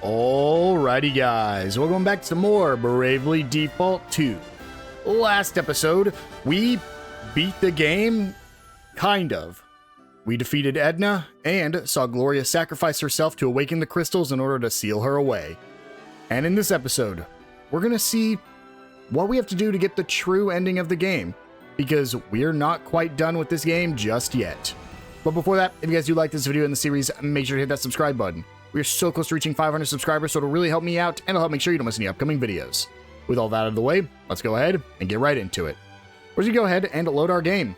Alrighty guys, welcome back to more Bravely Default 2. Last episode, we beat the game, kind of. We defeated Edna, and saw Gloria sacrifice herself to awaken the crystals in order to seal her away. And in this episode, we're gonna see what we have to do to get the true ending of the game, because we're not quite done with this game just yet. But before that, if you guys do like this video in the series, make sure to hit that subscribe button. We're so close to reaching 500 subscribers, so it'll really help me out, and it'll help make sure you don't miss any upcoming videos. With all that out of the way, let's go ahead and get right into it. We're going to go ahead and load our game.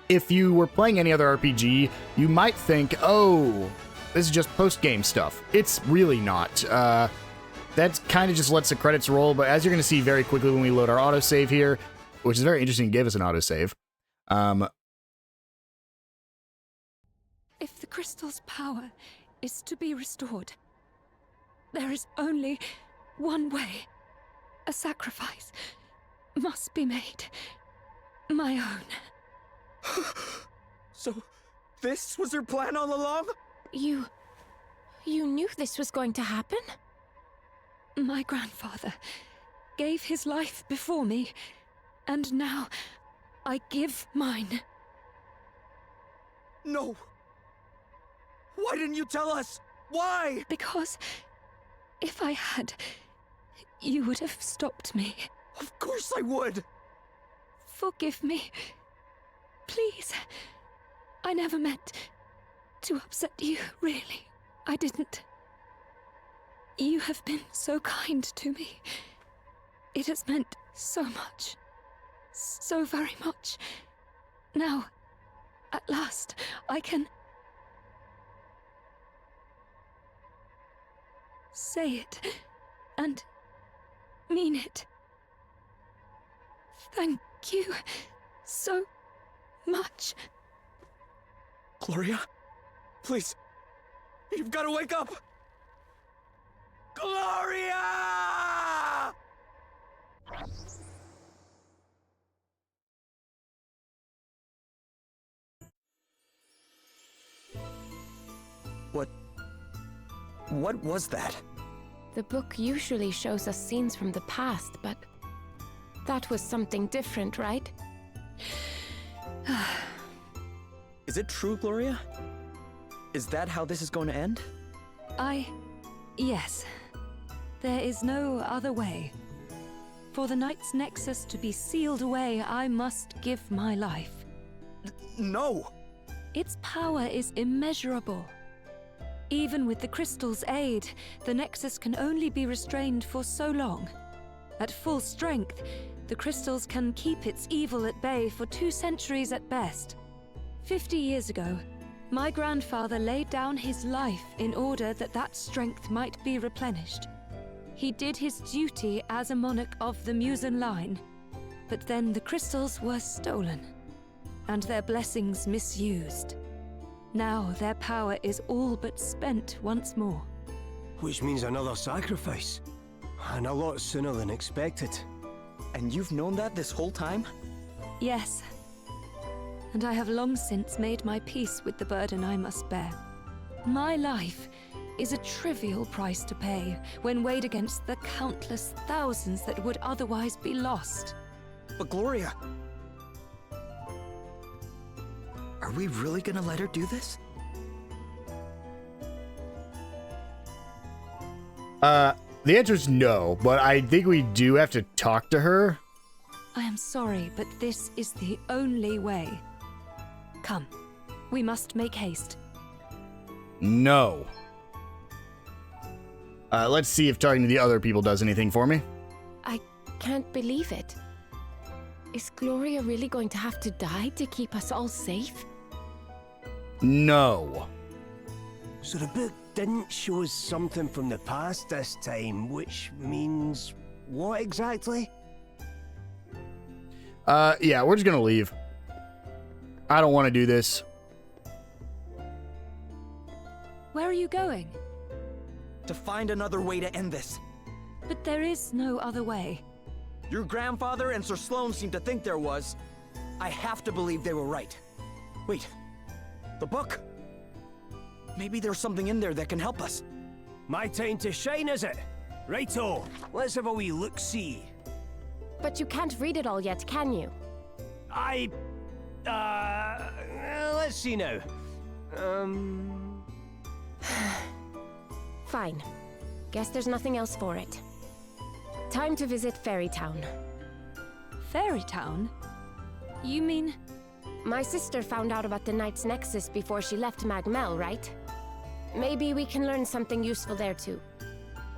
If you were playing any other RPG, you might think, oh, this is just post-game stuff. It's really not. That kind of just lets the credits roll, but as you're going to see very quickly when we load our autosave here, which is very interesting, gave us an autosave. If the crystal's power is to be restored, there is only one way. A sacrifice must be made. My own. So, this was her plan all along? You knew this was going to happen? My grandfather gave his life before me, and now I give mine. No! Why didn't you tell us? Why? Because if I had, you would have stopped me. Of course I would! Forgive me. Please. I never meant to upset you, really. I didn't. You have been so kind to me. It has meant so much. So very much. Now, at last, I can say it and mean it. Thank you so much. Gloria, please, you've got to wake up! Gloria! What was that? The book usually shows us scenes from the past, but that was something different, right? Is it true, Gloria? Is that how this is going to end? Yes. There is no other way. For the Knight's Nexus to be sealed away, I must give my life. No! Its power is immeasurable. Even with the crystal's aid, the Nexus can only be restrained for so long. At full strength, the crystals can keep its evil at bay for 2 centuries at best. 50 years ago, my grandfather laid down his life in order that that strength might be replenished. He did his duty as a monarch of the Musen line, but then the crystals were stolen, and their blessings misused. Now their power is all but spent once more. Which means another sacrifice. And a lot sooner than expected. And you've known that this whole time? Yes. And I have long since made my peace with the burden I must bear. My life is a trivial price to pay when weighed against the countless thousands that would otherwise be lost. But Gloria... Are we really gonna let her do this? The answer is no, but I think we do have to talk to her. I am sorry, but this is the only way. Come, we must make haste. No. Let's see if talking to the other people does anything for me. I can't believe it. Is Gloria really going to have to die to keep us all safe? No. So the book didn't show us something from the past this time, which means what exactly? Yeah, we're just gonna leave. I don't want to do this. Where are you going? To find another way to end this. But there is no other way. Your grandfather and Sir Sloan seem to think there was. I have to believe they were right. Wait, the book? Maybe there's something in there that can help us. My time to shine, is it? Righto, let's have a wee look-see. But you can't read it all yet, can you? Let's see now. Fine. Guess there's nothing else for it. Time to visit Fairytown. Fairytown? You mean... My sister found out about the Knight's Nexus before she left Magmel, right? Maybe we can learn something useful there too.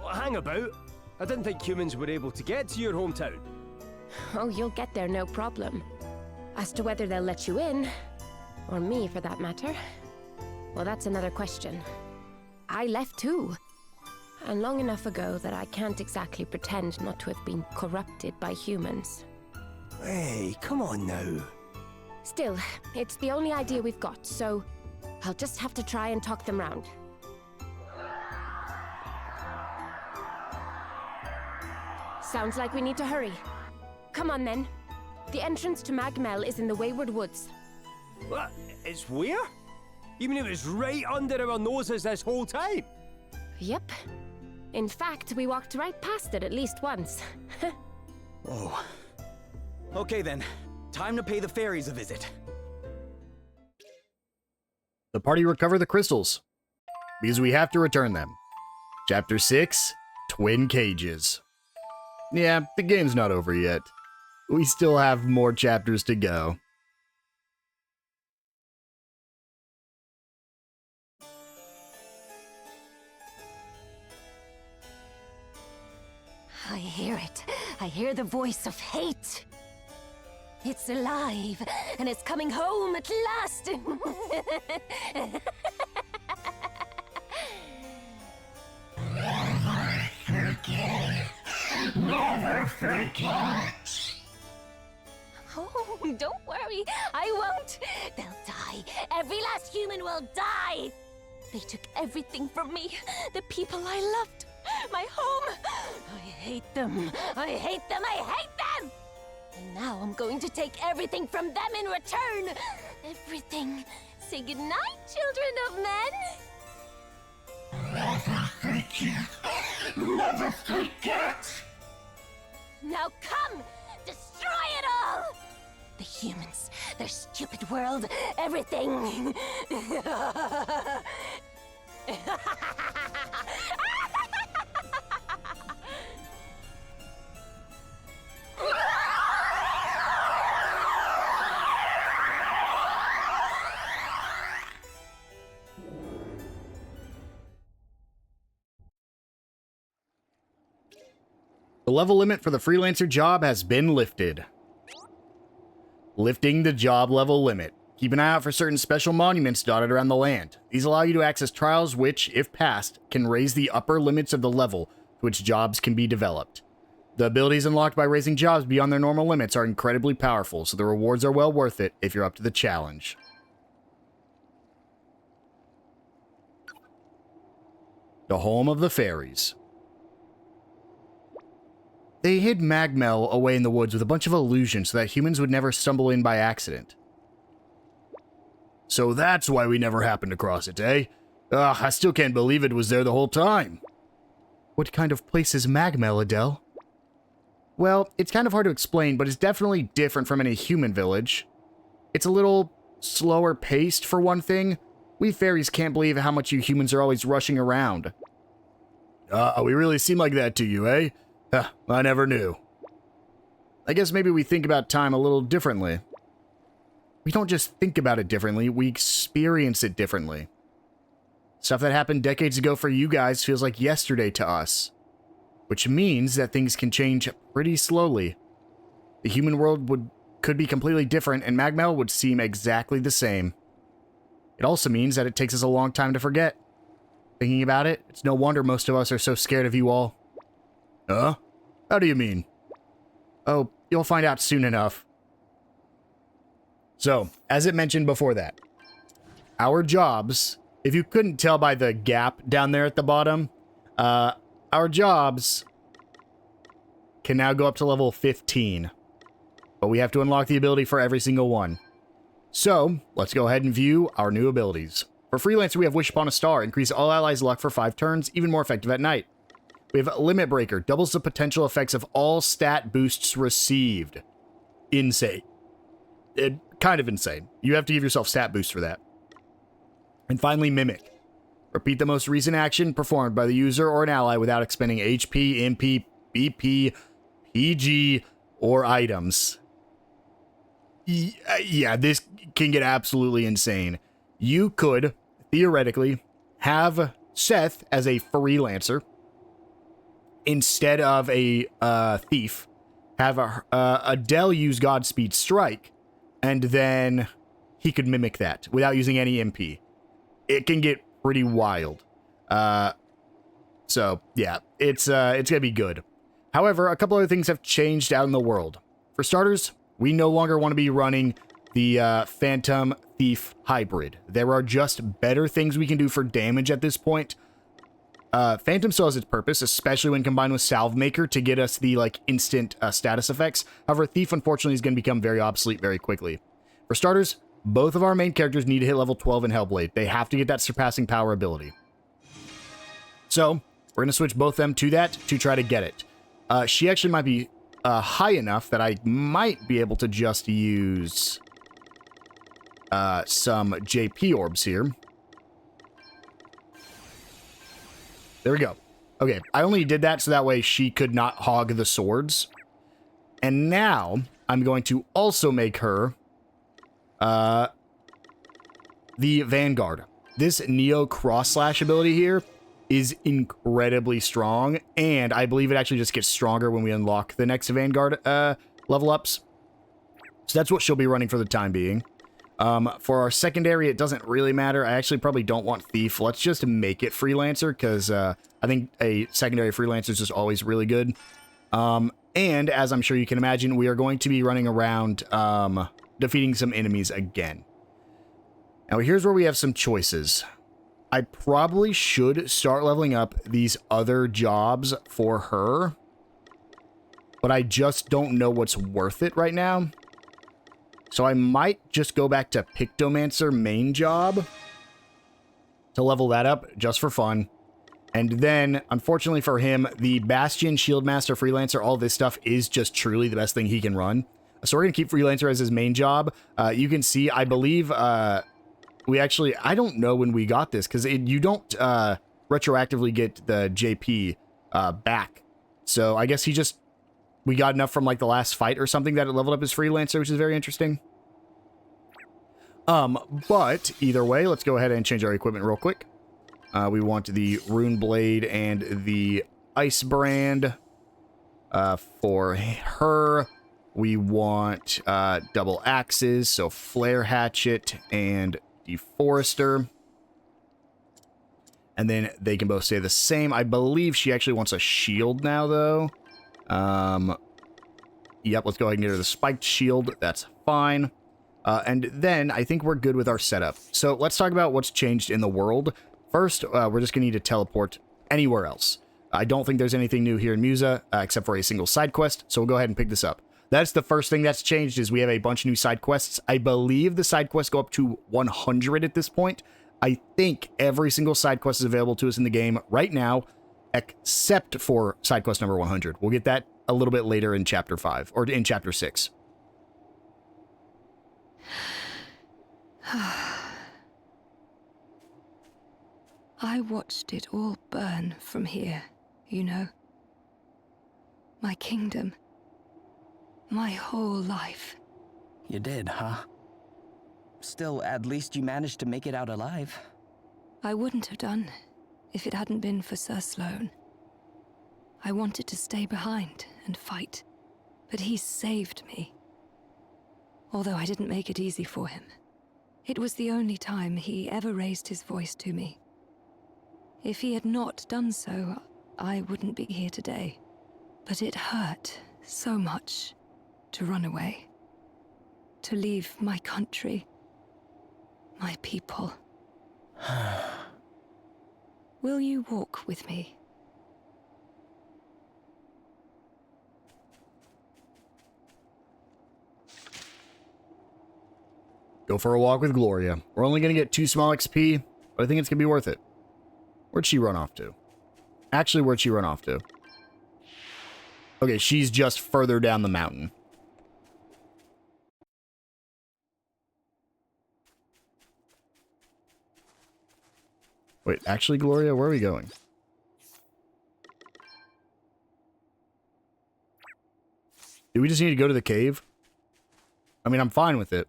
Well, hang about. I didn't think humans were able to get to your hometown. Oh, you'll get there, no problem. As to whether they'll let you in, or me for that matter, well, that's another question. I left too. And long enough ago that I can't exactly pretend not to have been corrupted by humans. Hey, come on now. Still, it's the only idea we've got, so I'll just have to try and talk them round. Sounds like we need to hurry. Come on then. The entrance to Magmel is in the Wayward Woods. What? It's where? You mean it was right under our noses this whole time? Yep. In fact, we walked right past it at least once. Whoa. Okay then, time to pay the fairies a visit. The party recover the crystals, because we have to return them. Chapter 6, Twin Cages. Yeah, the game's not over yet. We still have more chapters to go. I hear it. I hear the voice of hate. It's alive, and it's coming home at last. Never forget. Never forget. Oh, don't worry. I won't. They'll die. Every last human will die. They took everything from me. The people I loved. My home. I hate them. I hate them. I hate them. And now I'm going to take everything from them in return. Everything. Say goodnight, children of men. Never forget. Never forget. Now come! Destroy it all! The humans, their stupid world, everything! The level limit for the freelancer job has been lifted. Lifting the job level limit. Keep an eye out for certain special monuments dotted around the land. These allow you to access trials which, if passed, can raise the upper limits of the level to which jobs can be developed. The abilities unlocked by raising jobs beyond their normal limits are incredibly powerful, so the rewards are well worth it if you're up to the challenge. The home of the fairies. They hid Magmel away in the woods with a bunch of illusions so that humans would never stumble in by accident. So that's why we never happened across it, eh? Ugh, I still can't believe it was there the whole time. What kind of place is Magmel, Adelle? Well, it's kind of hard to explain, but it's definitely different from any human village. It's a little slower paced, for one thing. We fairies can't believe how much you humans are always rushing around. We really seem like that to you, eh? I never knew. I guess maybe we think about time a little differently. We don't just think about it differently, we experience it differently. Stuff that happened decades ago for you guys feels like yesterday to us. Which means that things can change pretty slowly. The human world could be completely different and Magmel would seem exactly the same. It also means that it takes us a long time to forget. Thinking about it, it's no wonder most of us are so scared of you all. Huh? How do you mean? Oh, you'll find out soon enough. So, as it mentioned before that, our jobs, if you couldn't tell by the gap down there at the bottom, our jobs can now go up to level 15. But we have to unlock the ability for every single one. So, let's go ahead and view our new abilities. For Freelancer, we have Wish Upon a Star. Increase all allies' luck for 5 turns, even more effective at night. We have Limit Breaker. Doubles the potential effects of all stat boosts received. Insane. Kind of insane. You have to give yourself stat boosts for that. And finally, Mimic. Repeat the most recent action performed by the user or an ally withowithout expending HP, MP, BP, PG, or items. Yeah, this can get absolutely insane. You could, theoretically, have Seth as a freelancer instead of a thief. Have Adelle use Godspeed Strike, and then he could mimic that without using any MP. It can get pretty wild. So, yeah, it's gonna be good. However, a couple other things have changed out in the world. For starters, we no longer want to be running the Phantom Thief hybrid. There are just better things we can do for damage at this point. Phantom still has its purpose, especially when combined with Salve Maker to get us the instant status effects. However, Thief unfortunately is going to become very obsolete very quickly. For starters, both of our main characters need to hit level 12 in Hellblade. They have to get that surpassing power ability. So, we're going to switch both of them to that to try to get it. She actually might be high enough that I might be able to just use some JP orbs here. There we go. Okay, I only did that so that way she could not hog the swords. And now, I'm going to also make her the Vanguard. This Neo Cross Slash ability here is incredibly strong, and I believe it actually just gets stronger when we unlock the next Vanguard level ups. So that's what she'll be running for the time being. For our secondary, it doesn't really matter. I actually probably don't want Thief. Let's just make it Freelancer, because I think a secondary Freelancer is just always really good. And as I'm sure you can imagine, we are going to be running around defeating some enemies again. Now, here's where we have some choices. I probably should start leveling up these other jobs for her, but I just don't know what's worth it right now. So I might just go back to Pictomancer main job to level that up just for fun. And then, unfortunately for him, the Bastion, Shieldmaster, Freelancer, all this stuff is just truly the best thing he can run. So we're going to keep Freelancer as his main job. You can see, I believe, we actually, I don't know when we got this, because you don't retroactively get the JP back. So I guess we got enough from the last fight or something that it leveled up his Freelancer, which is very interesting. But either way, let's go ahead and change our equipment real quick. We want the Rune Blade and the Ice Brand. For her, we want double axes, so Flare Hatchet and Deforester. And then they can both stay the same. I believe she actually wants a shield now, though. Yep, let's go ahead and get her the spiked shield. That's fine. And then I think we're good with our setup. So let's talk about what's changed in the world. First, we're just going to need to teleport anywhere else. I don't think there's anything new here in Musa, except for a single side quest. So we'll go ahead and pick this up. That's the first thing that's changed, is we have a bunch of new side quests. I believe the side quests go up to 100 at this point. I think every single side quest is available to us in the game right now, except for side quest number 100. We'll get that a little bit later in Chapter 5, or in Chapter 6. I watched it all burn from here, you know. My kingdom. My whole life. You did, huh? Still, at least you managed to make it out alive. I wouldn't have done if it hadn't been for Sir Sloane. I wanted to stay behind and fight, but he saved me. Although I didn't make it easy for him. It was the only time he ever raised his voice to me. If he had not done so, I wouldn't be here today. But it hurt so much to run away. To leave my country. My people. Will you walk with me? Go for a walk with Gloria. We're only going to get 2 small XP. But I think it's going to be worth it. Where'd she run off to? Actually, where'd she run off to? Okay, she's just further down the mountain. Wait, actually, Gloria, where are we going? Do we just need to go to the cave? I mean, I'm fine with it.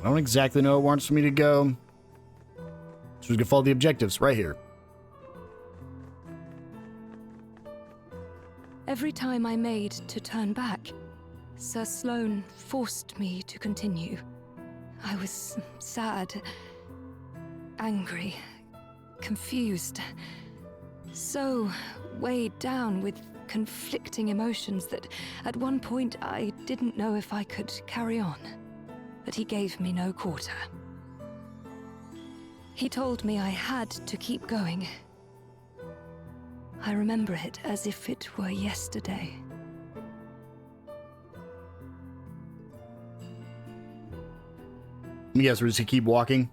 I don't exactly know where it wants me to go. So we can follow the objectives right here. Every time I made to turn back, Sir Sloane forced me to continue. I was sad, angry, confused, so weighed down with conflicting emotions that at one point I didn't know if I could carry on. But he gave me no quarter. He told me I had to keep going. I remember it as if it were yesterday. Yes, we're just gonna keep walking.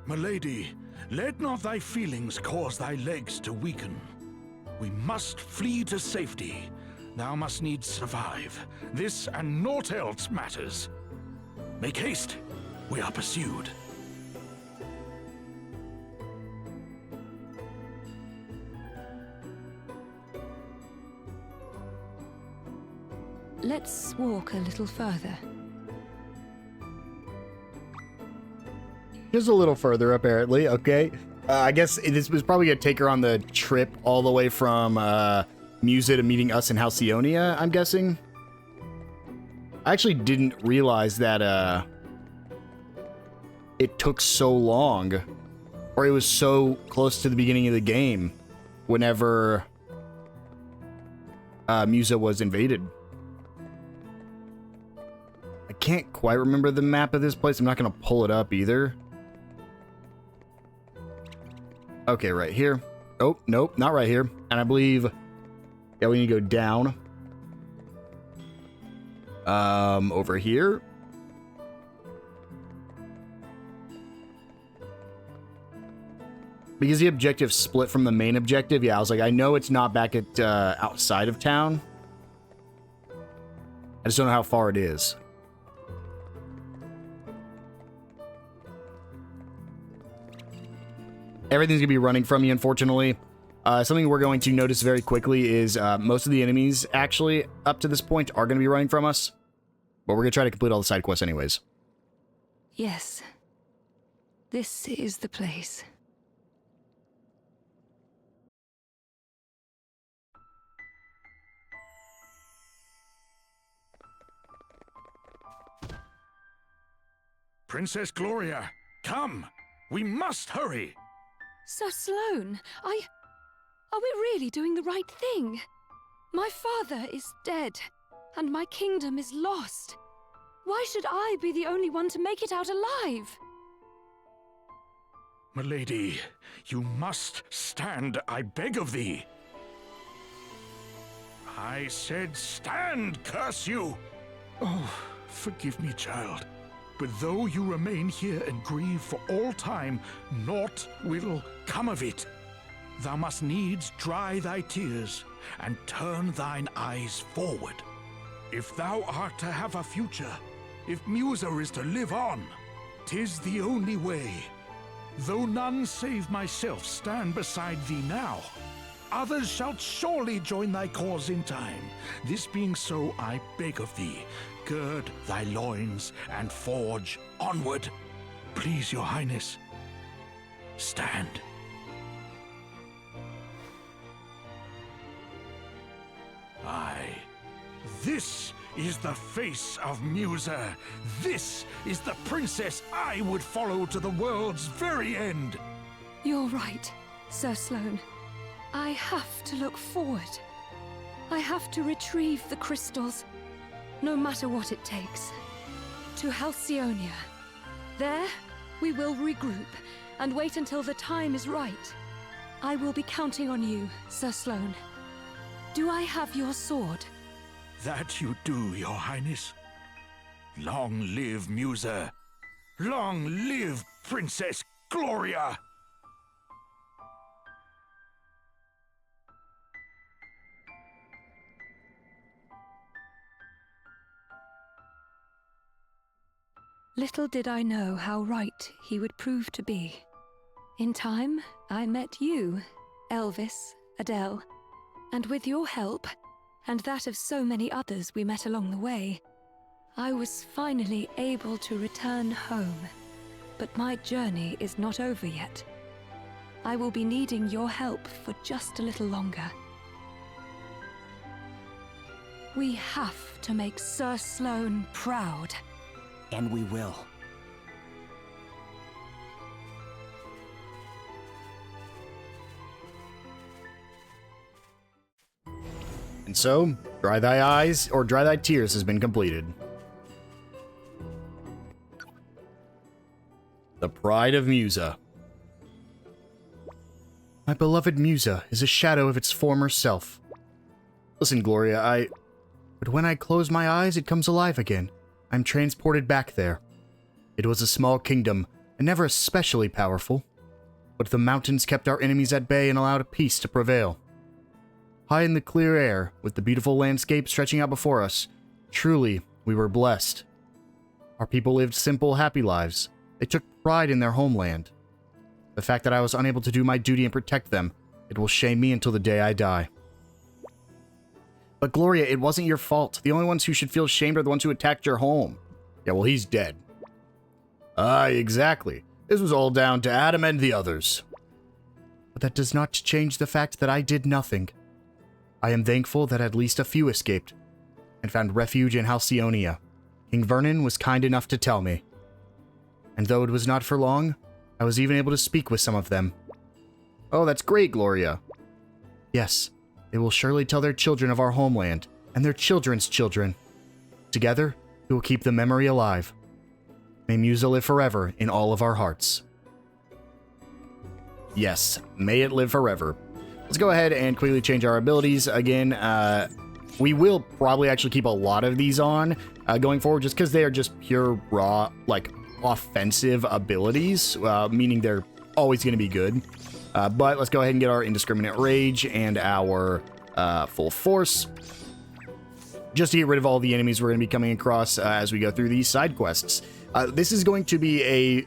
My lady, let not thy feelings cause thy legs to weaken. We must flee to safety. Thou must needs survive. This and naught else matters. Make haste. We are pursued. Let's walk a little further. Just a little further, apparently. Okay. I guess this was probably going to take her on the trip all the way from Musa to meeting us in Halcyonia, I'm guessing. I actually didn't realize that it took so long, or it was so close to the beginning of the game whenever Musa was invaded. I can't quite remember the map of this place. I'm not going to pull it up either. Okay, right here. Oh, nope, not right here. And I believe, yeah, we need to go down. Over here. Because the objective split from the main objective, yeah, I was like, I know it's not back at outside of town. I just don't know how far it is. Everything's going to be running from you, unfortunately. Something we're going to notice very quickly is most of the enemies, actually, up to this point, are going to be running from us. But we're going to try to complete all the side quests anyways. Yes. This is the place. Princess Gloria, come! We must hurry! Sir Sloane, are we really doing the right thing? My father is dead, and my kingdom is lost. Why should I be the only one to make it out alive? Milady, you must stand, I beg of thee. I said stand, curse you! Oh, forgive me, child. But though you remain here and grieve for all time, naught will come of it. Thou must needs dry thy tears and turn thine eyes forward. If thou art to have a future, if Musa is to live on, 'tis the only way. Though none save myself stand beside thee now, others shall surely join thy cause in time. This being so, I beg of thee, gird thy loins and forge onward. Please, your highness, stand. Aye, this is the face of Musa. This is the princess I would follow to the world's very end. You're right, Sir Sloane. I have to look forward. I have to retrieve the crystals, no matter what it takes. To Halcyonia. There, we will regroup and wait until the time is right. I will be counting on you, Sir Sloane. Do I have your sword? That you do, Your Highness. Long live Musa. Long live Princess Gloria. Little did I know how right he would prove to be. In time, I met you, Elvis, Adelle, and with your help, and that of so many others we met along the way, I was finally able to return home. But my journey is not over yet. I will be needing your help for just a little longer. We have to make Sir Sloane proud. And we will. And so, Dry Thy Eyes, or Dry Thy Tears has been completed. The Pride of Musa. My beloved Musa is a shadow of its former self. Listen, Gloria, But when I close my eyes, it comes alive again. I'm transported back there. It was a small kingdom, and never especially powerful. But the mountains kept our enemies at bay and allowed peace to prevail. High in the clear air, with the beautiful landscape stretching out before us, truly, we were blessed. Our people lived simple, happy lives. They took pride in their homeland. The fact that I was unable to do my duty and protect them, it will shame me until the day I die. But Gloria, it wasn't your fault. The only ones who should feel shamed are the ones who attacked your home. Yeah, well, he's dead. Aye, exactly. This was all down to Adam and the others. But that does not change the fact that I did nothing. I am thankful that at least a few escaped and found refuge in Halcyonia. King Vernon was kind enough to tell me. And though it was not for long, I was even able to speak with some of them. Oh, that's great, Gloria. Yes. They will surely tell their children of our homeland, and their children's children. Together, we will keep the memory alive. May Musa live forever in all of our hearts. Yes, may it live forever. Let's go ahead and quickly change our abilities. Again, we will probably actually keep a lot of these on going forward, just because they are just pure, raw, like, offensive abilities, meaning they're always going to be good. But let's go ahead and get our Indiscriminate Rage and our Full Force, just to get rid of all the enemies we're going to be coming across as we go through these side quests. This is going to be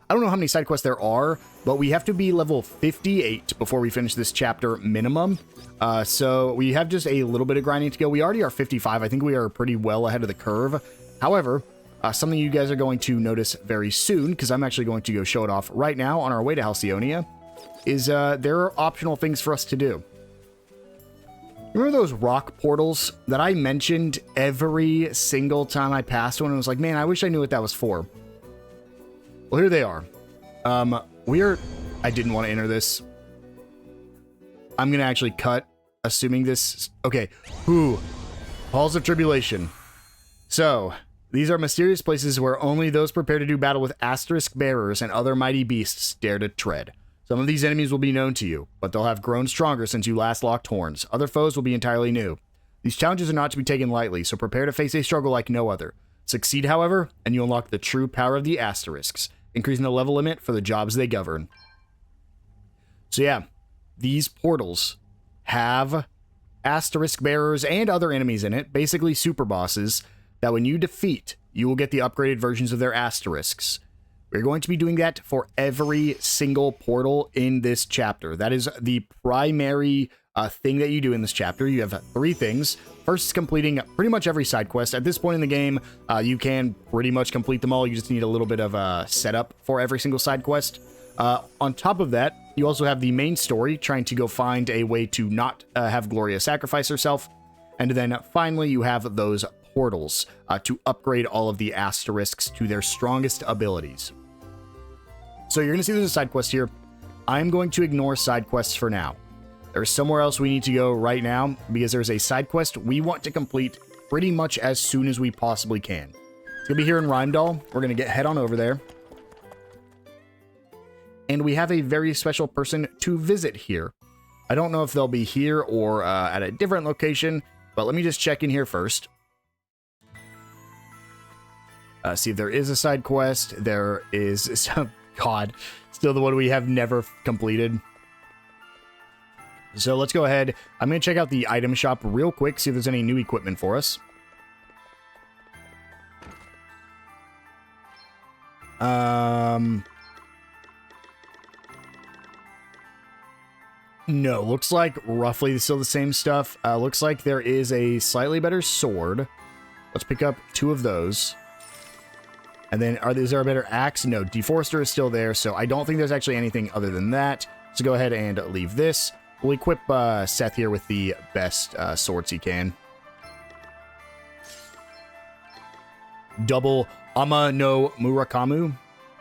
I don't know how many side quests there are, but we have to be level 58 before we finish this chapter minimum. So we have just a little bit of grinding to go. We already are 55. I think we are pretty well ahead of the curve. However, something you guys are going to notice very soon, because I'm actually going to go show it off right now on our way to Halcyonia, is there are optional things for us to do. Remember those rock portals that I mentioned every single time I passed one? And I was like, man, I wish I knew what that was for. Well, here they are. I didn't want to enter this. I'm going to actually cut, assuming this... Okay. Halls of Tribulation. So, these are mysterious places where only those prepared to do battle with asterisk bearers and other mighty beasts dare to tread. Some of these enemies will be known to you, but they'll have grown stronger since you last locked horns. Other foes will be entirely new. These challenges are not to be taken lightly, so prepare to face a struggle like no other. Succeed, however, and you unlock the true power of the asterisks, increasing the level limit for the jobs they govern. So yeah, these portals have asterisk bearers and other enemies in it, basically super bosses, that when you defeat, you will get the upgraded versions of their asterisks. We're going to be doing that for every single portal in this chapter. That is the primary thing that you do in this chapter. You have 3 things. First is completing pretty much every side quest. At this point in the game, you can pretty much complete them all. You just need a little bit of a setup for every single side quest. On top of that, you also have the main story, trying to go find a way to not have Gloria sacrifice herself. And then finally, you have those portals to upgrade all of the asterisks to their strongest abilities. So you're going to see there's a side quest here. I'm going to ignore side quests for now. There's somewhere else we need to go right now because there's a side quest we want to complete pretty much as soon as we possibly can. It's going to be here in Rheimdall. We're going to head on over there. And we have a very special person to visit here. I don't know if they'll be here or at a different location, but let me just check in here first. See if there is a side quest. There is, God, still the one we have never completed. So let's go ahead. I'm going to check out the item shop real quick, see if there's any new equipment for us. No, looks like roughly still the same stuff. Looks like there is a slightly better sword. Let's pick up 2 of those. And then, is there a better axe? No, Deforester is still there, so I don't think there's actually anything other than that. So go ahead and leave this. We'll equip Seth here with the best swords he can. Double Ama no Murakamu.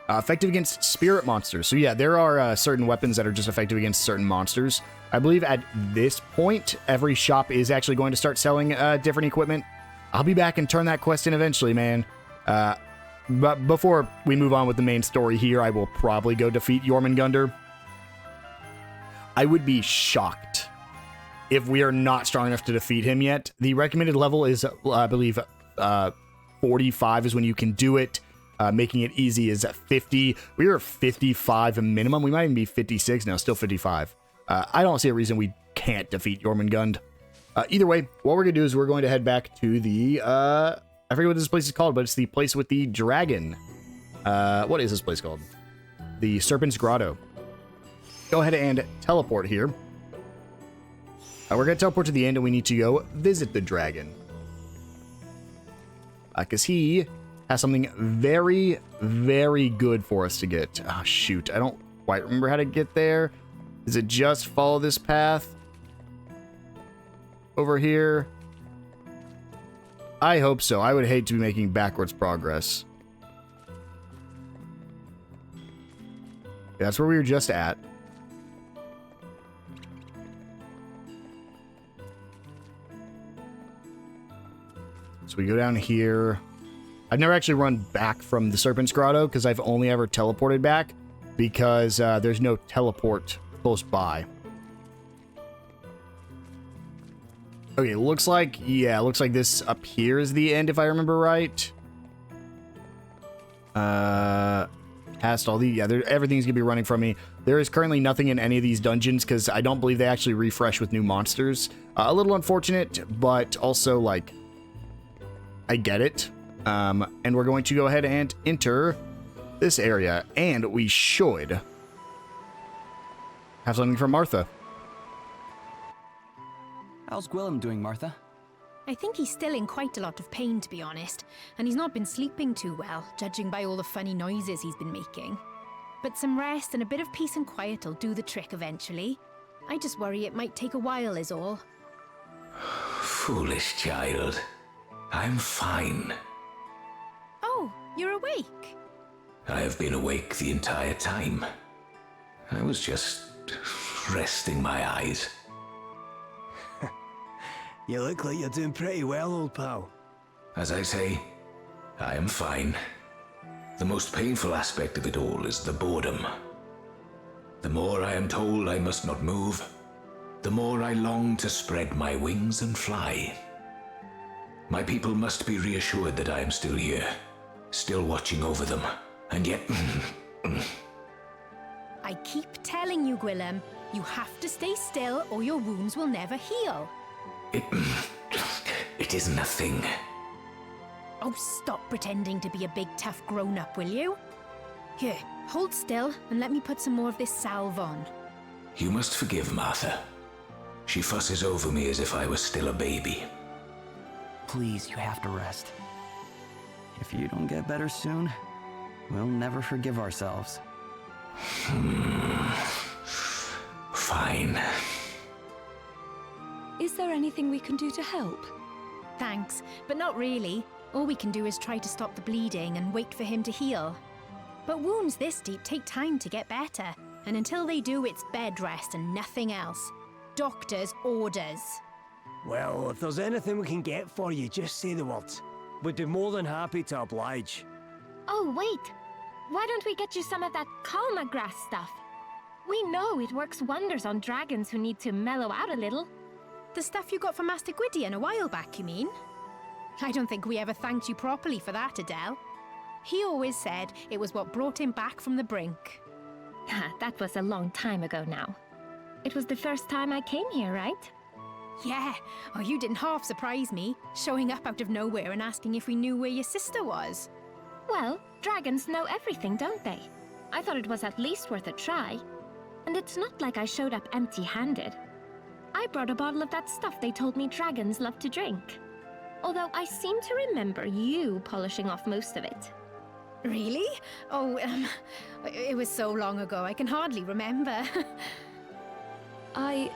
Effective against spirit monsters. So yeah, there are certain weapons that are just effective against certain monsters. I believe at this point, every shop is actually going to start selling different equipment. I'll be back and turn that quest in eventually, man. But before we move on with the main story here, I will probably go defeat Jormungandr. I would be shocked if we are not strong enough to defeat him yet. The recommended level is, I believe, 45 is when you can do it. Making it easy is at 50. We are 55 minimum. We might even be 56 now, still 55. I don't see a reason we can't defeat Jormungandr. Either way, what we're going to do is we're going to head back to the, I forget what this place is called, but it's the place with the dragon. What is this place called? The Serpent's Grotto. Go ahead and teleport here. We're going to teleport to the end and we need to go visit the dragon. Because he has something very, very good for us to get. Oh, shoot. I don't quite remember how to get there. Is it just follow this path? Over here? I hope so. I would hate to be making backwards progress. That's where we were just at. So we go down here. I've never actually run back from the Serpent's Grotto because I've only ever teleported back because there's no teleport close by. Okay, looks like this up here is the end if I remember right. Past all the, everything's gonna be running from me. There is currently nothing in any of these dungeons because I don't believe they actually refresh with new monsters. A little unfortunate, but also like, I get it. And we're going to go ahead and enter this area, and we should have something from Martha. How's Gwillem doing, Martha? I think he's still in quite a lot of pain, to be honest, and he's not been sleeping too well, judging by all the funny noises he's been making. But some rest and a bit of peace and quiet will do the trick eventually. I just worry it might take a while is all. Foolish child. I'm fine. Oh, you're awake? I have been awake the entire time. I was just resting my eyes. You look like you're doing pretty well, old pal. As I say, I am fine. The most painful aspect of it all is the boredom. The more I am told I must not move, the more I long to spread my wings and fly. My people must be reassured that I am still here, still watching over them, and yet... I keep telling you, Gwillem, you have to stay still or your wounds will never heal. It is nothing. Oh, stop pretending to be a big tough grown-up, will you? Here, hold still and let me put some more of this salve on. You must forgive Martha. She fusses over me as if I was still a baby. Please, you have to rest. If you don't get better soon, we'll never forgive ourselves. Fine. Is there anything we can do to help? Thanks, but not really. All we can do is try to stop the bleeding and wait for him to heal. But wounds this deep take time to get better, and until they do, it's bed rest and nothing else. doctor's orders. Well, if there's anything we can get for you, just say the word. We'd be more than happy to oblige. Oh, wait. Why don't we get you some of that calma grass stuff? We know it works wonders on dragons who need to mellow out a little. The stuff you got from Master Gwydion a while back, you mean? I don't think we ever thanked you properly for that, Adelle. He always said it was what brought him back from the brink. That was a long time ago now. It was the first time I came here, right? Yeah. Oh, you didn't half surprise me, showing up out of nowhere and asking if we knew where your sister was. Well, dragons know everything, don't they? I thought it was at least worth a try. And it's not like I showed up empty-handed. I brought a bottle of that stuff they told me dragons love to drink. Although I seem to remember you polishing off most of it. Really? Oh, it was so long ago, I can hardly remember. I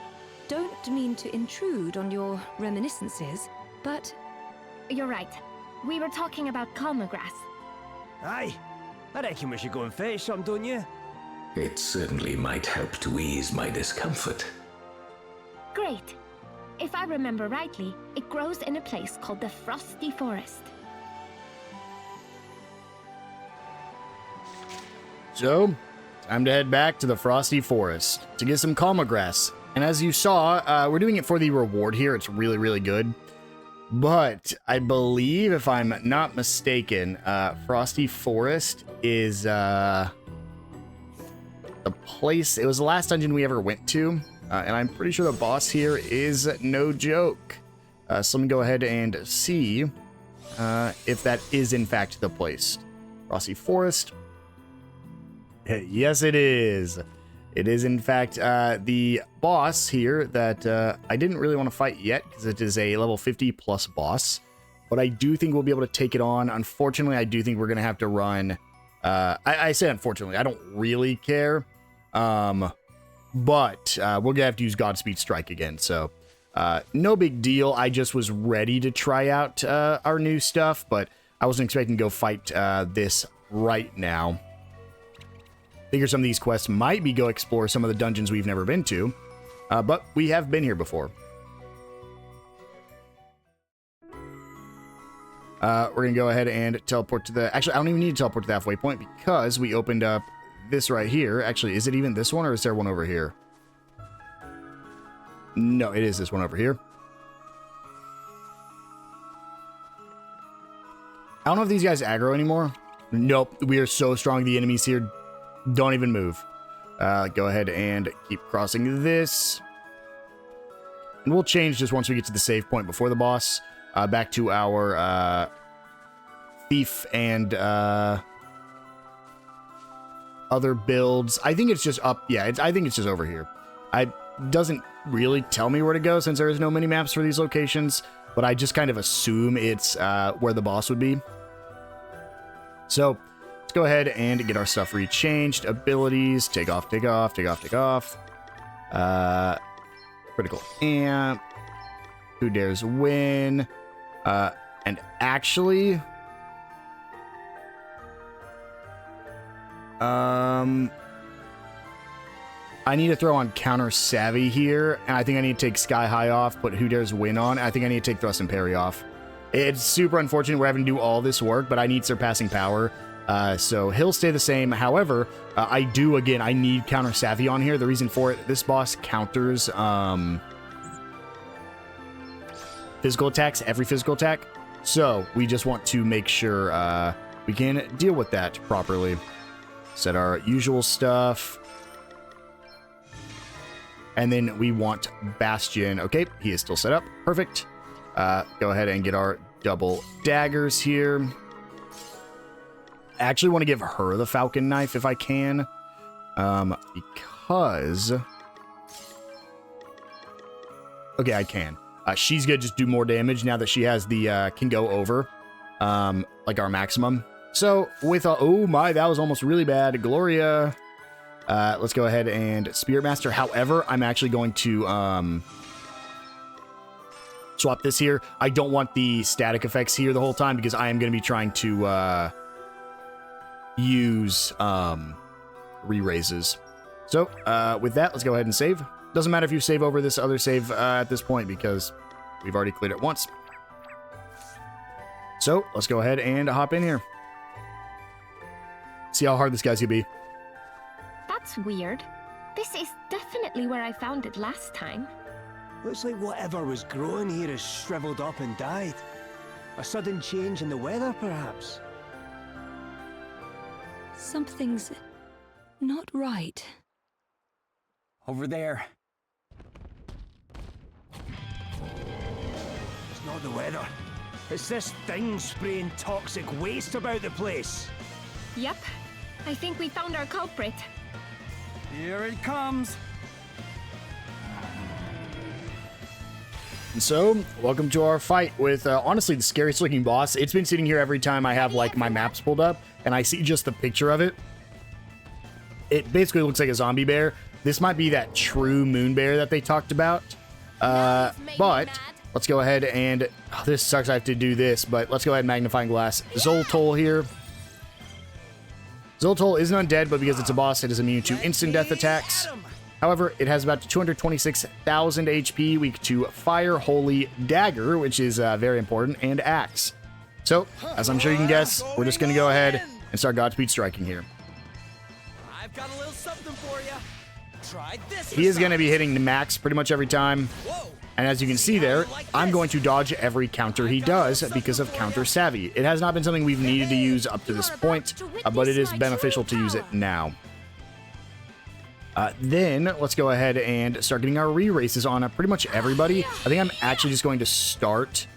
don't mean to intrude on your reminiscences, but... You're right. We were talking about calma grass. Aye. I reckon we should go and fetch some, don't you? It certainly might help to ease my discomfort. Great. If I remember rightly, it grows in a place called the Frosty Forest. So, time to head back to the Frosty Forest to get some calma grass. And as you saw, we're doing it for the reward here. It's really, really good. But I believe, if I'm not mistaken, Frosty Forest is the place. It was the last dungeon we ever went to. And I'm pretty sure the boss here is no joke. So let me go ahead and see if that is in fact the place. Frosty Forest. Yes, it is. It is, in fact, the boss here that I didn't really want to fight yet because it is a level 50 plus boss. But I do think we'll be able to take it on. Unfortunately, I do think we're going to have to run... I say unfortunately. I don't really care. But we're going to have to use Godspeed Strike again. So, no big deal. I just was ready to try out our new stuff. But I wasn't expecting to go fight this right now. Figure some of these quests might be go explore some of the dungeons we've never been to, but we have been here before. We're going to go ahead and teleport to the... Actually, I don't even need to teleport to the halfway point because we opened up this right here. Actually, is it even this one or is there one over here? No, it is this one over here. I don't know if these guys aggro anymore. Nope, we are so strong. The enemies here don't even move. Go ahead and keep crossing this. And we'll change this once we get to the save point before the boss. Back to our thief and other builds. I think it's just up. Yeah, I think it's just over here. It doesn't really tell me where to go since there is no mini-maps for these locations. But I just kind of assume it's where the boss would be. So... let's go ahead and get our stuff rechanged. Abilities, take off, take off, take off, take off. Critical amp. Who dares win? And actually... I need to throw on Counter Savvy here, and I think I need to take Sky High off, put Who Dares Win on. I think I need to take Thrust and Parry off. It's super unfortunate we're having to do all this work, but I need Surpassing Power. So he'll stay the same. However, I need Counter Savvy on here. The reason for it, this boss counters physical attacks, every physical attack. So we just want to make sure we can deal with that properly. Set our usual stuff. And then we want Bastion. Okay, he is still set up. Perfect. Go ahead and get our double daggers here. I actually want to give her the Falcon Knife if I can. Because... okay, I can. She's going to just do more damage now that she has the... can go over. Like our maximum. So, with... oh my, that was almost really bad. Gloria... let's go ahead and Spirit Master. However, I'm actually going to swap this here. I don't want the static effects here the whole time because I am going to be trying to use re-raises. So with that, let's go ahead and save. Doesn't matter if you save over this other save at this point because we've already cleared it once. So let's go ahead and hop in here. See how hard this guy's gonna be. That's weird. This is definitely where I found it last time. Looks like whatever was growing here has shriveled up and died. A sudden change in the weather, perhaps? Something's not right. Over there. It's not the weather. It's this thing spraying toxic waste about the place. Yep. I think we found our culprit. Here it comes. And so, welcome to our fight with, honestly, the scariest looking boss. It's been sitting here every time I have, like, my maps pulled up, and I see just the picture of it. It basically looks like a zombie bear. This might be that true moon bear that they talked about. But, let's go ahead and... Oh, this sucks I have to do this, but let's go ahead and magnifying glass. Zoltol here. Zoltol isn't undead, but because it's a boss, it is immune to instant death attacks. However, it has about 226,000 HP, weak to Fire, Holy, Dagger, which is very important, and Axe. So, as I'm sure you can guess, we're just going to go ahead and start Godspeed striking here. I've got a little something for you. Try this. He is going to be hitting the max pretty much every time. And as you can see there, I'm going to dodge every counter he does because of counter savvy. It has not been something we've needed to use up to this point, but it is beneficial to use it now. Then let's go ahead and start getting our re-races on pretty much everybody. I think I'm actually just going to start.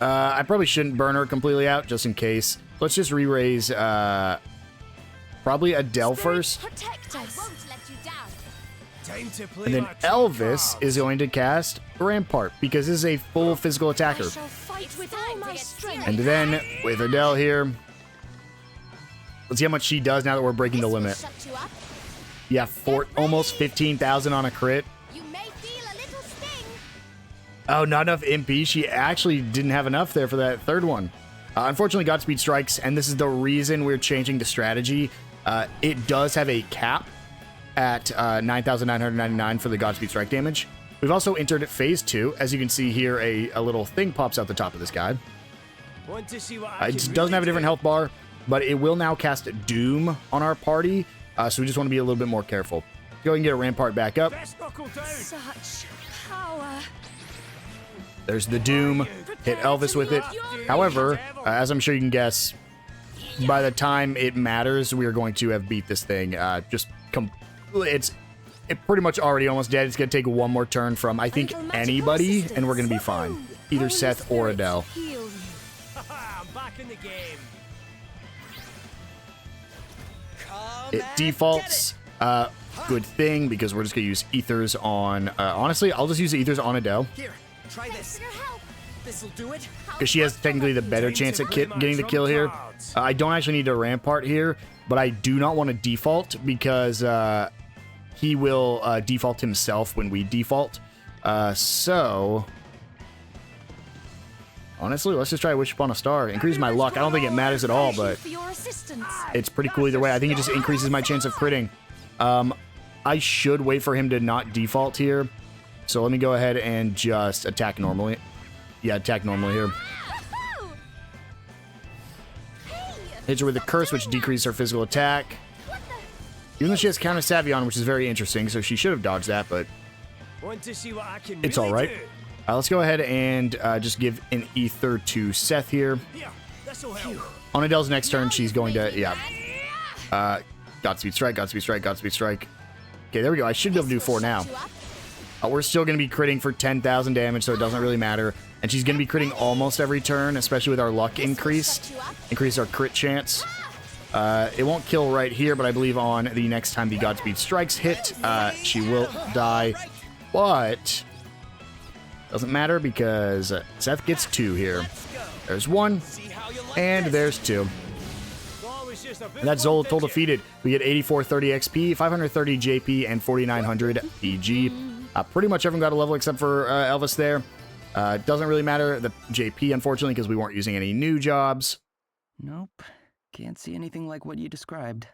I probably shouldn't burn her completely out just in case. Let's just re-raise probably Adelle first. And then Elvis is going to cast Rampart because this is a full physical attacker. And then with Adelle here, let's see how much she does now that we're breaking the limit. Yeah, almost 15,000 on a crit. Oh, not enough MP. She actually didn't have enough there for that third one. Unfortunately, Godspeed strikes, and this is the reason we're changing the strategy. It does have a cap at 9,999 for the Godspeed strike damage. We've also entered phase 2. As you can see here, a little thing pops out the top of this guy. It doesn't have a different health bar, but it will now cast Doom on our party. So we just want to be a little bit more careful. Go ahead and get a Rampart back up. Such power. There's the Doom. Hit Elvis with it. However, as I'm sure you can guess, by the time it matters, we are going to have beat this thing. It's pretty much already almost dead. It's going to take one more turn from, I think, anybody, and we're going to be fine. Either Seth or Adelle. I'm back in the game. It defaults. Good thing, because we're just going to use Ethers on... honestly, I'll just use the Ethers on Adelle. Here, try this. This'll do it. Because she has technically the better chance at getting the kill here. I don't actually need a Rampart here, but I do not want to default because he will default himself when we default. So... honestly, let's just try Wish Upon a Star. Increase my luck. I don't think it matters at all, but it's pretty cool either way. I think it just increases my chance of critting. I should wait for him to not default here. So let me go ahead and just attack normally. Yeah, attack normally here. Hits her with a Curse, which decreases her physical attack. Even though she has Counter Savvy on, which is very interesting, so she should have dodged that, but it's alright. Let's go ahead and just give an Ether to Seth here. On Adelle's next turn, she's going to, Godspeed Strike, Godspeed Strike, Godspeed Strike. Okay, there we go. I should be able to do 4 now. We're still going to be critting for 10,000 damage, so it doesn't really matter. And she's going to be critting almost every turn, especially with our luck increased. Increase our crit chance. It won't kill right here, but I believe on the next time the Godspeed Strikes hit, she will die. But... doesn't matter because Seth gets 2 here. There's 1, and there's 2. And that's Zoltol defeated. We get 8430 XP, 530 JP, and 4900 PG. Pretty much everyone got a level except for Elvis there. Doesn't really matter the JP, unfortunately, because we weren't using any new jobs. Nope. Can't see anything like what you described.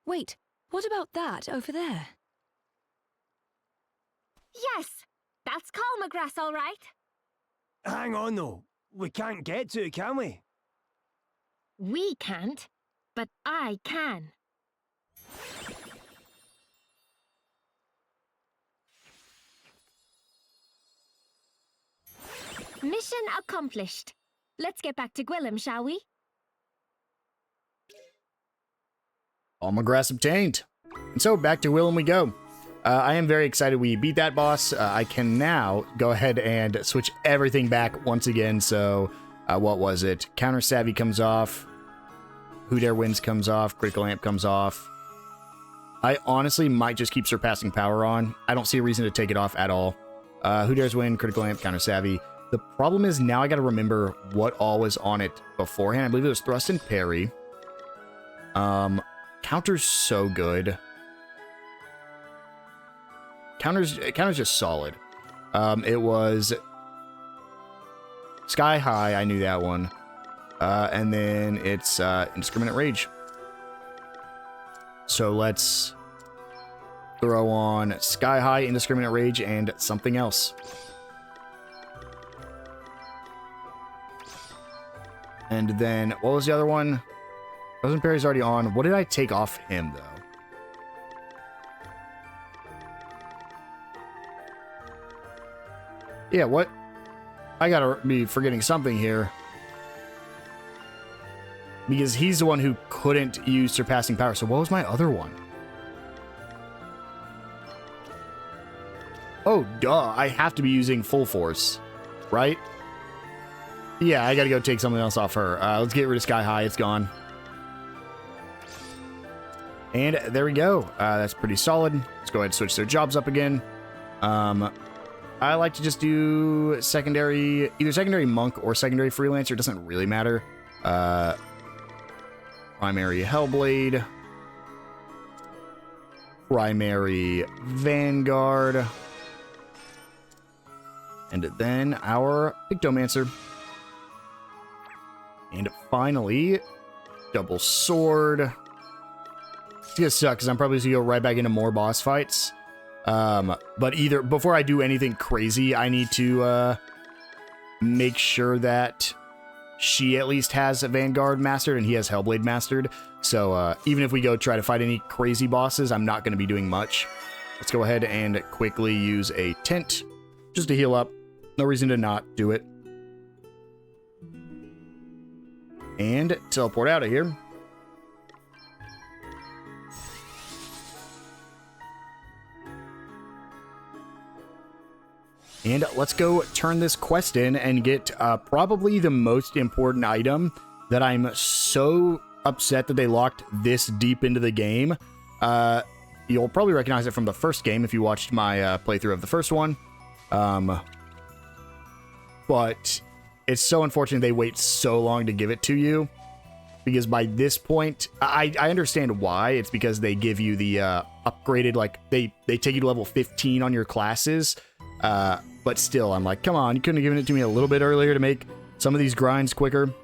Wait, what about that over there? Yes, that's Calma grass, all right. Hang on, though. We can't get to it, can we? We can't, but I can. Mission accomplished. Let's get back to Gwillem, shall we? Alma grass obtained. And so back to Willem we go. I am very excited we beat that boss. I can now go ahead and switch everything back once again. So what was it? Counter Savvy comes off. Who Dare Wins comes off. Critical Amp comes off. I honestly might just keep Surpassing Power on. I don't see a reason to take it off at all. Who Dares Win, Critical Amp, Counter Savvy. The problem is now I got to remember what all was on it beforehand. I believe it was Thrust and Parry. Counter's so good. Counter's just solid. It was Sky High. I knew that one. And then it's Indiscriminate Rage. So let's throw on Sky High, Indiscriminate Rage, and something else. And then, what was the other one? Frozen Parry's already on. What did I take off him, though? Yeah, what? I gotta be forgetting something here. Because he's the one who couldn't use Surpassing Power. So what was my other one? Oh, duh. I have to be using Full Force, right? Yeah, I gotta go take something else off her. Let's get rid of Sky High. It's gone. And there we go. That's pretty solid. Let's go ahead and switch their jobs up again. I like to just do secondary, either secondary monk or secondary freelancer. It doesn't really matter. Primary Hellblade. Primary Vanguard. And then our Pictomancer. And finally, Double Sword. It's gonna suck because I'm probably just gonna go right back into more boss fights. But either before I do anything crazy, I need to make sure that she at least has a Vanguard mastered and he has Hellblade mastered. So even if we go try to fight any crazy bosses, I'm not going to be doing much. Let's go ahead and quickly use a Tent just to heal up. No reason to not do it. And teleport out of here. And let's go turn this quest in and get probably the most important item that I'm so upset that they locked this deep into the game. You'll probably recognize it from the first game if you watched my playthrough of the first one. But it's so unfortunate they wait so long to give it to you. Because by this point, I understand why. It's because they give you the upgraded, like, they take you to level 15 on your classes. But still, I'm like, come on, you couldn't have given it to me a little bit earlier to make some of these grinds quicker.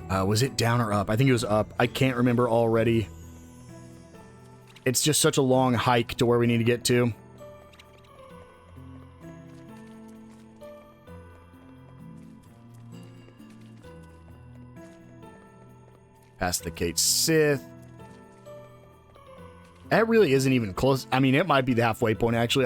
Was it down or up? I think it was up. I can't remember already. It's just such a long hike to where we need to get to. Past the Kate Sith. That really isn't even close. I mean, it might be the halfway point, actually.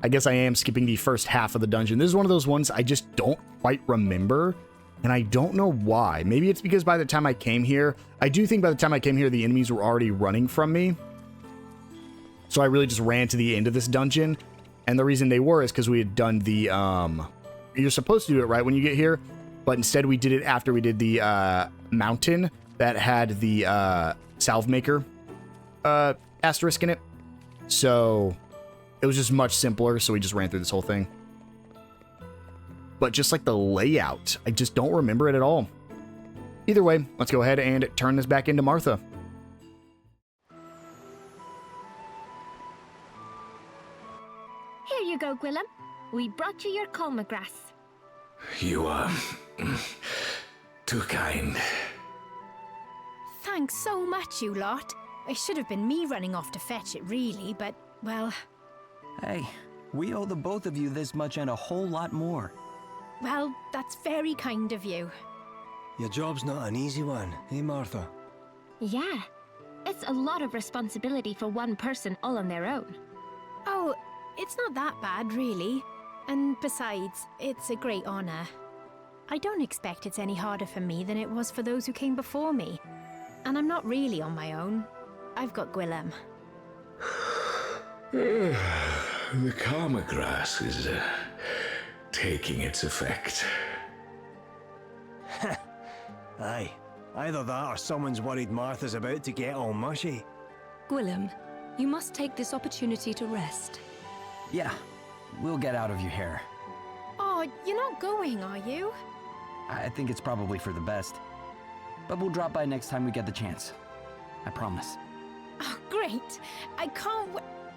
I guess I am skipping the first half of the dungeon. This is one of those ones I just don't quite remember, and I don't know why. Maybe it's because by the time I came here, I do think by the time I came here, the enemies were already running from me. So I really just ran to the end of this dungeon, and the reason they were is because we had done the, you're supposed to do it right when you get here, but instead we did it after we did the mountain that had the salve maker asterisk in it. So it was just much simpler, so we just ran through this whole thing. But just like the layout, I just don't remember it at all. Either way, let's go ahead and turn this back into Martha. Here you go, Gwillem. We brought you your Calma grass. You are too kind. Thanks so much, you lot. It should have been me running off to fetch it, really, but Well, Hey, we owe the both of you this much and a whole lot more. well, that's very kind of you. Your job's not an easy one, eh, Martha? Yeah. It's a lot of responsibility for one person all on their own. Oh, it's not that bad, really. And besides, it's a great honor. I don't expect it's any harder for me than it was for those who came before me. And I'm not really on my own. I've got Gwillem. The karma grass is taking its effect. Aye. Either that or someone's worried Martha's about to get all mushy. Gwillem, you must take this opportunity to rest. Yeah, we'll get out of your hair. Oh, you're not going, are you? I think it's probably for the best. But we'll drop by next time we get the chance. I promise. Oh, great. I can't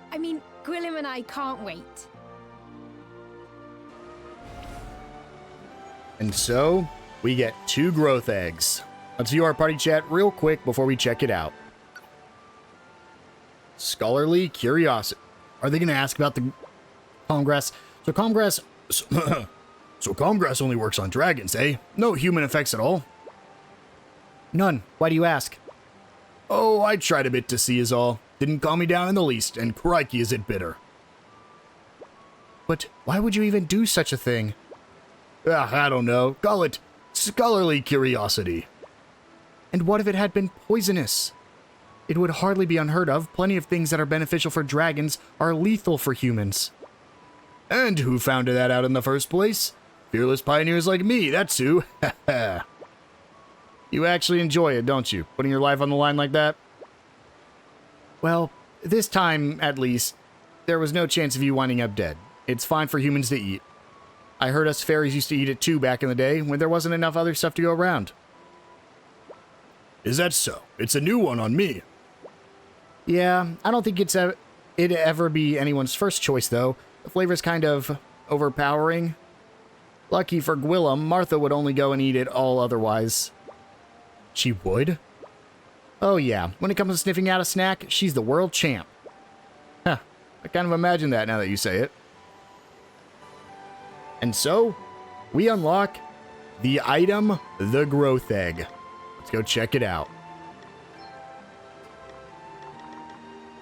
I mean, Gwillem and I can't wait. And so, we get 2 growth eggs. Let's view our party chat real quick before we check it out. Scholarly curiosity. Are they going to ask about the calm grass? So calm grass... So calm grass only works on dragons, eh? No human effects at all? None. Why do you ask? Oh, I tried a bit to see is all. Didn't calm me down in the least, and crikey is it bitter. But why would you even do such a thing? I don't know. Call it scholarly curiosity. And what if it had been poisonous? It would hardly be unheard of. Plenty of things that are beneficial for dragons are lethal for humans. And who found that out in the first place? Fearless pioneers like me, that's who. You actually enjoy it, don't you? Putting your life on the line like that? Well, this time, at least, there was no chance of you winding up dead. It's fine for humans to eat. I heard us fairies used to eat it too back in the day, when there wasn't enough other stuff to go around. Is that so? It's a new one on me. Yeah, I don't think it'd ever be anyone's first choice, though. The flavor's kind of overpowering. Lucky for Gwillem, Martha would only go and eat it all otherwise. She would? Oh yeah, when it comes to sniffing out a snack, she's the world champ. Huh, I kind of imagine that now that you say it. And so, we unlock the item, the growth egg. Let's go check it out.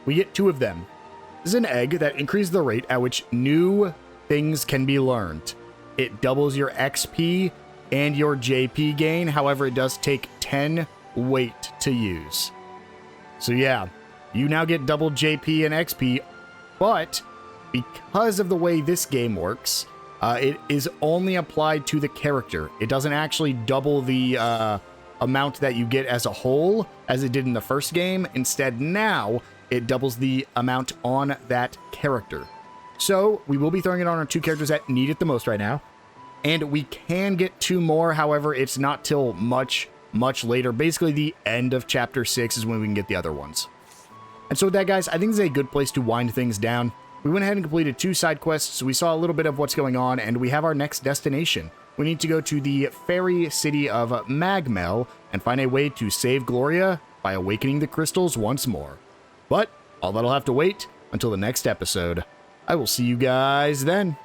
We get 2 of them. This is an egg that increases the rate at which new things can be learned. It doubles your XP and your JP gain. However, it does take 10 weight to use. So yeah, you now get double JP and XP, but because of the way this game works, it is only applied to the character. It doesn't actually double the amount that you get as a whole, as it did in the first game. Instead, now, it doubles the amount on that character. So, we will be throwing it on our 2 characters that need it the most right now. And we can get 2 more, however, it's not till much later. Basically, the end of Chapter 6 is when we can get the other ones. And so with that, guys, I think this is a good place to wind things down. We went ahead and completed 2 side quests, we saw a little bit of what's going on, and we have our next destination. We need to go to the fairy city of Magmel and find a way to save Gloria by awakening the crystals once more. But all that'll have to wait until the next episode. I will see you guys then.